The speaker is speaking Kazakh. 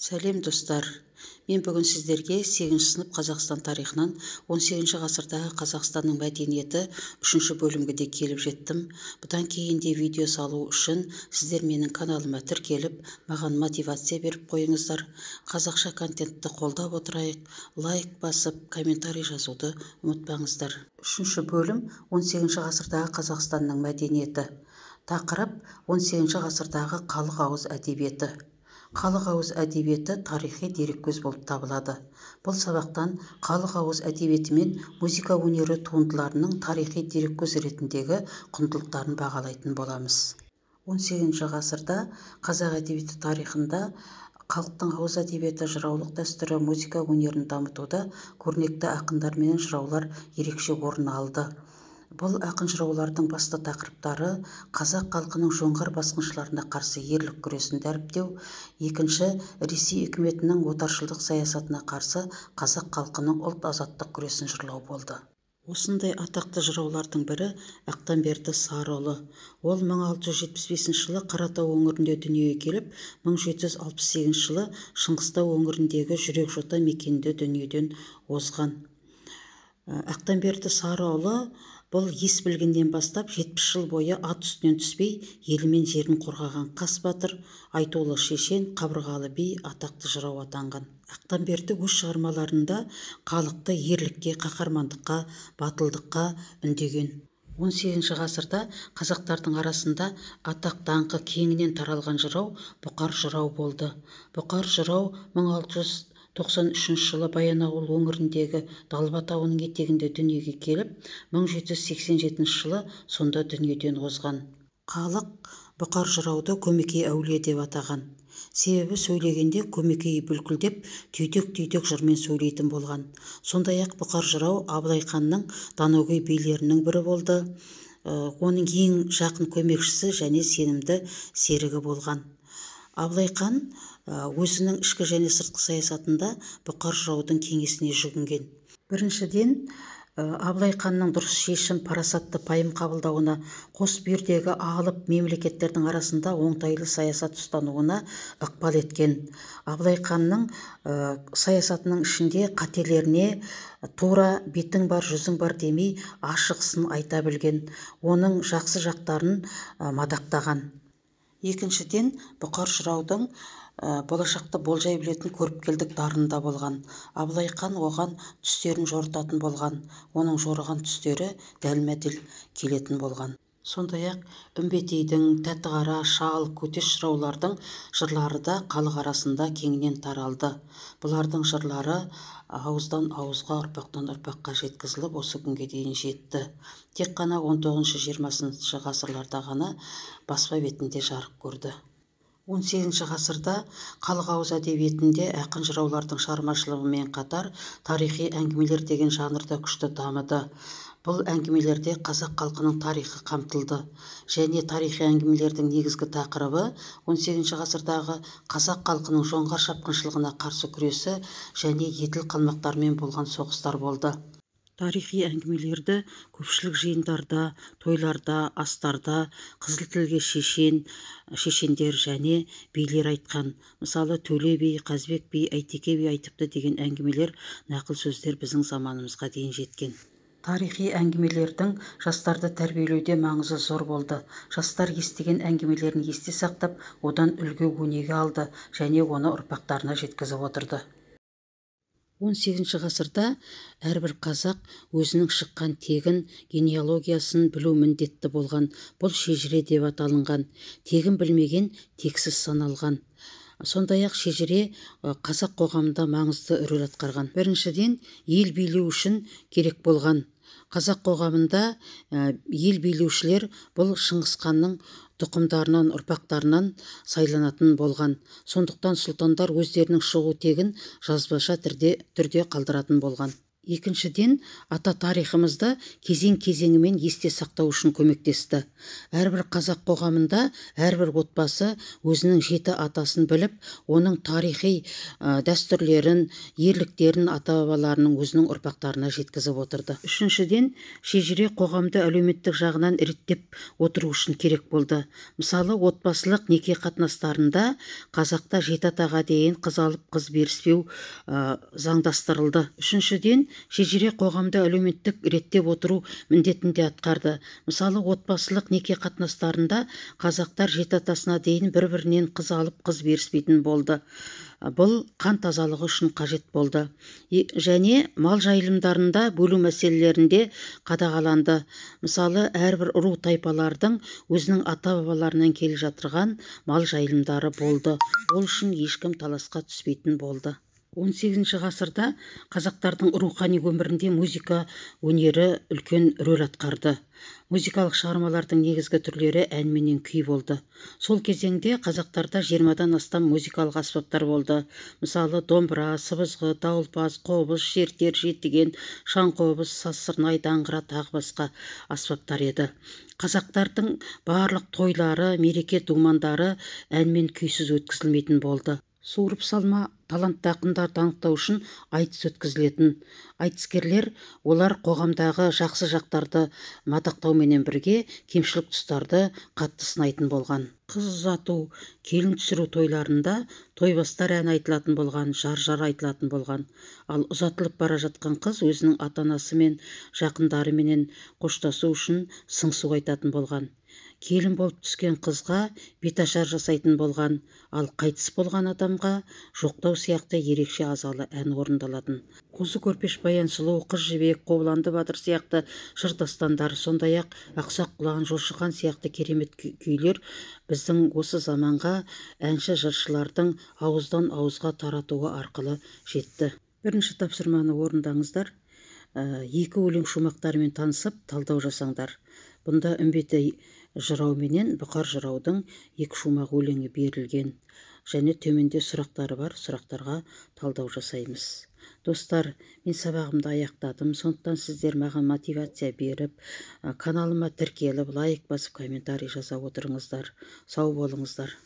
Сәлем достар. Мен бүгін сіздерге 8 сынып Қазақстан тарихынан 18 ғасырдағы Қазақстанның мәдениеті 3 бөлімге келіп жеттім. Бұдан кейін де видео салу үшін сіздер менің каналыма тіркеліп, маған мотивация беріп қойыңыздар. Қазақша контентті қолдап отырайық. Лайк басып, комментарий жазуды ұмытпаңыздар. 3 бөлім 18 ғасырдағы Қазақстанның мәдениеті. Тақырып 18 ғасырдағы халық ауыз әдебиеті. Халық ауыз әдебиеті тарихи дереккөз болып табылады. Бұл сабақтан халық ауыз әдебиеті мен музыка өнері туындыларының тарихи дереккөз ретіндегі құндылықтарын бағалайтын боламыз. 18 ғасырда қазақ әдебиеті тарихында халықтың ауыз әдебиеті, жыраулық дәстүрі, музыка өнерін дамытуда көрнекті ақындар мен жыраулар ерекше орын алды. Бұл ақын-жыраулардың басты тақырыптары қазақ халқының жоңғар басқыншыларына қарсы ерлік күресін дәріптеу, екінші Ресей үкіметінің отаршылдық саясатына қарсы қазақ халқының ұлт азаттық күресін жырлау болды. Осындай атақты жыраулардың бірі Ақтамберді Сарыұлы. Ол 1675 жылы Қаратау өңірінде дүниеге келіп, 1768 жылы Шыңғыстау өңіріндегі Жүрекжота мекенінде дүниеден озған. Ақтамберді Сарыұлы бұл ес білгеннен бастап 70 жыл бойы ат үстінен түспей, елі мен жерін қорғаған қас батыр, айтулы шешен, қабырғалы би, атақты жырау атанған. Ақтамберді өз шығармаларында халықты ерлікке, қаһармандыққа, батылдыққа үндеген. 18 ғасырда қазақтардың арасында атақ даңқы кеңінен таралған жырау Бұқар жырау болды. Бұқар жырау 1693 жылы Баянауыл өңіріндегі Далба тауының етегінде дүниеге келіп, 1787 жылы сонда дүниеден озған. Халық Бұқар жырауды Көмекей әулие деп атаған. Себебі сөйлегенде көмекейі бүлкілдеп, түйдек-түйдек жырмен сөйлейтін болған. Сондай-ақ Бұқар жырау Абылай ханның данагөй билерінің бірі болды. Оның ең жақын көмекшісі және сенімді серігі болған. Абылай хан өзінің ішкі және сыртқы саясатында Бұқар жыраудың кеңесіне жүгінген. Біріншіден, Абылай ханның дұрыс шешім, парасатты пайым қабылдауына, қос бүйірдегі алып мемлекеттердің арасында оңтайлы саясат ұстануына ықпал еткен. Абылай ханның саясатының ішінде қателеріне тура бетің бар, жүзің бар демей, ашықсын айта білген. Оның жақсы жақтарын мадақтаған. Екіншіден, Бұқар жыраудың болашақты болжай білетін көріпкелдік дарында болған. Абылай хан оған түстерін жорытатын болған. Оның жорыған түстері дәлме-дәл келетін болған. Сондай-ақ Үмбетейдің, Тәтіқара, Шал, Көтеш жыраулардың жырлары да халық арасында кеңінен таралды. Бұлардың жырлары ауыздан ауызға, ұрпақтан ұрпаққа жеткізіліп, осы күнге дейін жетті. Тек қана 19-20 ғасырларда ғана баспа бетінде жарық көрді. 18 ғасырда халық ауыз әдебиетінде ақын жыраулардың шығармашылығымен қатар тарихи әңгімелер деген жанрда күшті дамыды. Бұл әңгімелерде қазақ халқының тарихы қамтылды. Және тарихи әңгімелердің негізгі тақырыбы 18 ғасырдағы қазақ халқының жоңғар шапқыншылығына қарсы күресі және еділ қалмақтармен болған соғыстар болды. Тарихи әңгімелерді көпшілік жиындарда, тойларда, астарда қызыл тілге шешендер және билер айтқан. Мысалы, Төле би, Қазбек би, Әйтеке би айтыпты деген әңгімелер, нақыл сөздер біздің заманымызға дейін жеткен. Тарихи әңгімелердің жастарды тәрбиелеуде маңызы зор болды. Жастар естіген әңгімелерін есте сақтап, одан үлгі өнеге алды және оны ұрпақтарына жеткізіп отырды. 18 ғасырда әрбір қазақ өзінің шыққан тегін генеалогиясын білу міндетті болған. Бұл шежіре деп аталынған. Тегін білмеген тексіз саналған. Сондай-ақ шежіре қазақ қоғамында маңызды рөл атқарған. Біріншіден, ел билеу үшін керек болған. Қазақ қоғамында ел билеушілер бұл Шыңғыс ханның тұқымдарынан, ұрпақтарынан сайланатын болған. Сондықтан сұлтандар өздерінің шығу тегін жазбаша түрде қалдыратын болған. Екіншіден, ата тарихымызды кезең-кезеңімен есте сақтау үшін көмектесті. Әрбір қазақ қоғамында әрбір отбасы өзінің жеті атасын біліп, оның тарихи дәстүрлерін, ерліктерін ата-бабаларының өзінің ұрпақтарына жеткізіп отырды. Үшіншіден, шежіре қоғамды әлеуметтік жағынан реттеп отыру үшін керек болды. Мысалы, отбасылық неке қатынастарында қазақта жеті атаға дейін қыз алып, қыз беріспеу заңдастырылды. Үшіншіден, шежіре қоғамды әлеуметтік реттеп отыру міндетін де атқарды. Мысалы, отбасылық неке қатынастарында қазақтар жеті атасына дейін бір-бірінен қыз алып, қыз беріспейтін болды. Бұл қан тазалығы үшін қажет болды. Және мал жайылымдарында бөлу мәселелерінде қадағаланды. Мысалы, әрбір ру тайпалардың өзінің ата-бабаларынан келе жатырған мал жайылымдары болды. Ол үшін ешкім таласқа түспейтін болды. 18 ғасырда қазақтардың рухани өмірінде музыка өнері үлкен рөл атқарды. Музыкалық шығармалардың негізгі түрлері ән менен күй болды. Сол кезеңде қазақтарда 20-дан астам музыкалық аспаптар болды. Мысалы, домбыра, сыбызғы, дауылпаз, қобыз, шертер, жетіген, шаңқобыз, сазсырнай, даңғыра тағы басқа аспаптар еді. Қазақтардың барлық тойлары, мереке думандары әнмен күйсіз өткізілмейтін болды. Суырып салма талантты ақындарды анықтау үшін айтыс өткізілетін. Айтыскерлер олар қоғамдағы жақсы жақтарды мадақтауменен бірге кемшілік тұстарды қатты сынайтын болған. Қыз ұзату, келін түсіру тойларында тойбастар ән айтылатын болған, жар айтылатын болған. Ал ұзатылып бара жатқан қыз өзінің ата-анасы мен жақындарыменен қоштасу үшін сыңсу айтатын болған. Келін болып түскен қызға беташар жасайтын болған, ал қайтыс болған адамға жоқтау сияқты ерекше азалы ән орындалатын. Қозы көрпеш баян сұлу, қыз жібек, қобыланды батыр сияқты жыр дастандар, сондай-ақ ақсақ құлан, жошы хан сияқты керемет күйлер біздің осы заманға әнші жыршылардың ауыздан ауызға таратуы арқылы жетті. Бірінші тапсырманы орындаңыздар. Екі өлең шумақтарымен танысып, талдау жасаңдар. Бұнда үмбетей жырау менен бұқар жыраудың екі шумақ өлеңі берілген. Және төменде сұрақтары бар, сұрақтарға талдау жасаймыз. Достар, мен сабағымды аяқтадым, сондықтан сіздер маған мотивация беріп, каналыма тіркеліп, лайк басып, комментарий жаза отырыңыздар. Сау болыңыздар.